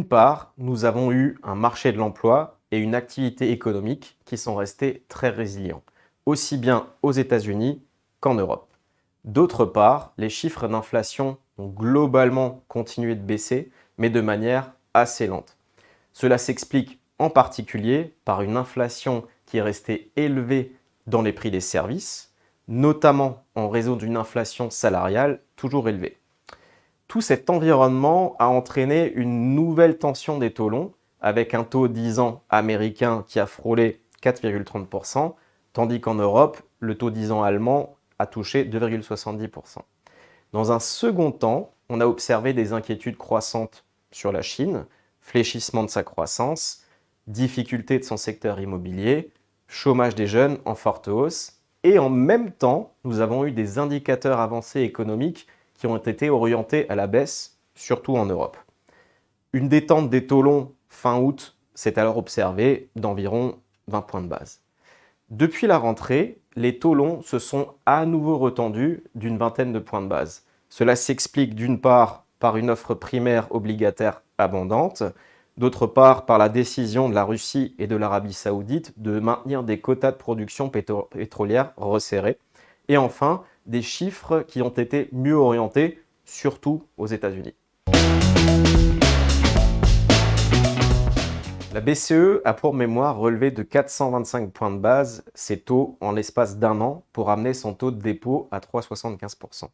D'une part, nous avons eu un marché de l'emploi et une activité économique qui sont restés très résilients, aussi bien aux États-Unis qu'en Europe. D'autre part, les chiffres d'inflation ont globalement continué de baisser, mais de manière assez lente. Cela s'explique en particulier par une inflation qui est restée élevée dans les prix des services, notamment en raison d'une inflation salariale toujours élevée. Tout cet environnement a entraîné une nouvelle tension des taux longs, avec un taux 10 ans américain qui a frôlé 4,30%, tandis qu'en Europe, le taux 10 ans allemand a touché 2,70%. Dans un second temps, on a observé des inquiétudes croissantes sur la Chine, fléchissement de sa croissance, difficulté de son secteur immobilier, chômage des jeunes en forte hausse, et en même temps, nous avons eu des indicateurs avancés économiques qui ont été orientés à la baisse, surtout en Europe. Une détente des taux longs fin août s'est alors observée d'environ 20 points de base. Depuis la rentrée, les taux longs se sont à nouveau retendus d'une vingtaine de points de base. Cela s'explique d'une part par une offre primaire obligataire abondante, d'autre part par la décision de la Russie et de l'Arabie Saoudite de maintenir des quotas de production pétrolière resserrés, et enfin des chiffres qui ont été mieux orientés, surtout aux États-Unis. La BCE a pour mémoire relevé de 425 points de base ses taux en l'espace d'un an pour amener son taux de dépôt à 3,75%.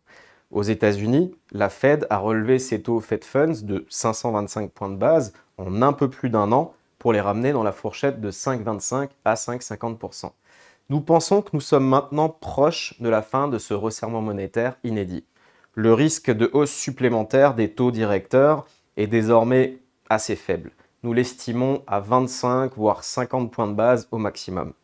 Aux États-Unis, la Fed a relevé ses taux Fed Funds de 525 points de base en un peu plus d'un an pour les ramener dans la fourchette de 5,25 à 5,50%. Nous pensons que nous sommes maintenant proches de la fin de ce resserrement monétaire inédit. Le risque de hausse supplémentaire des taux directeurs est désormais assez faible. Nous l'estimons à 25 voire 50 points de base au maximum.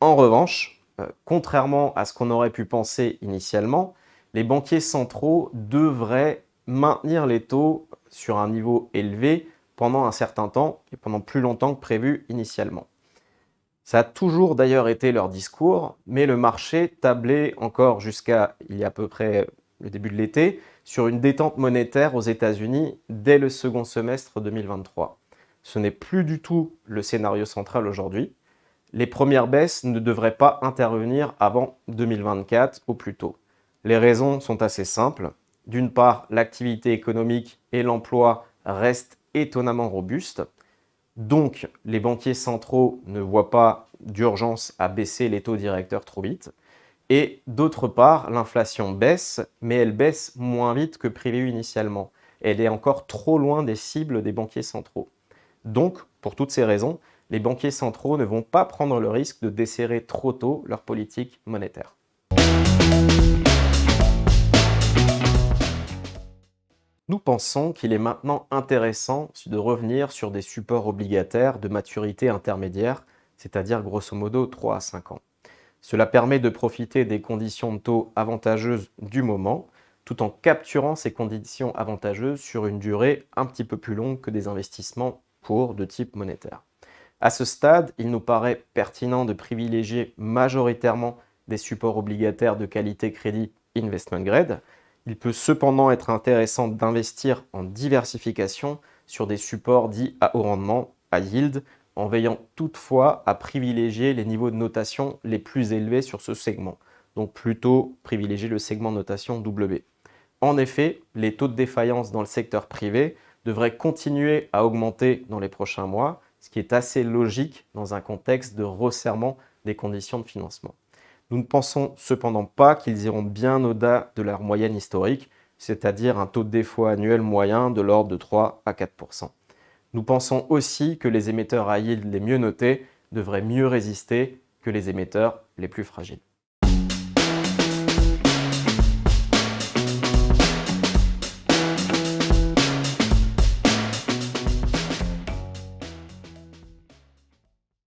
En revanche, contrairement à ce qu'on aurait pu penser initialement, les banquiers centraux devraient maintenir les taux sur un niveau élevé pendant un certain temps et pendant plus longtemps que prévu initialement. Ça a toujours d'ailleurs été leur discours, mais le marché tablait encore jusqu'à il y a à peu près le début de l'été sur une détente monétaire aux États-Unis dès le second semestre 2023. Ce n'est plus du tout le scénario central aujourd'hui. Les premières baisses ne devraient pas intervenir avant 2024 au plus tôt. Les raisons sont assez simples. D'une part, l'activité économique et l'emploi restent étonnamment robustes. Donc, les banquiers centraux ne voient pas d'urgence à baisser les taux directeurs trop vite. Et d'autre part, l'inflation baisse, mais elle baisse moins vite que prévu initialement. Elle est encore trop loin des cibles des banquiers centraux. Donc, pour toutes ces raisons, les banquiers centraux ne vont pas prendre le risque de desserrer trop tôt leur politique monétaire. Nous pensons qu'il est maintenant intéressant de revenir sur des supports obligataires de maturité intermédiaire, c'est-à-dire grosso modo 3 à 5 ans. Cela permet de profiter des conditions de taux avantageuses du moment, tout en capturant ces conditions avantageuses sur une durée un petit peu plus longue que des investissements courts de type monétaire. À ce stade, il nous paraît pertinent de privilégier majoritairement des supports obligataires de qualité crédit investment grade. Il peut cependant être intéressant d'investir en diversification sur des supports dits à haut rendement, à yield, en veillant toutefois à privilégier les niveaux de notation les plus élevés sur ce segment, donc plutôt privilégier le segment notation W. En effet, les taux de défaillance dans le secteur privé devraient continuer à augmenter dans les prochains mois, ce qui est assez logique dans un contexte de resserrement des conditions de financement. Nous ne pensons cependant pas qu'ils iront bien au-delà de leur moyenne historique, c'est-à-dire un taux de défaut annuel moyen de l'ordre de 3 à 4%. Nous pensons aussi que les émetteurs à yield les mieux notés devraient mieux résister que les émetteurs les plus fragiles.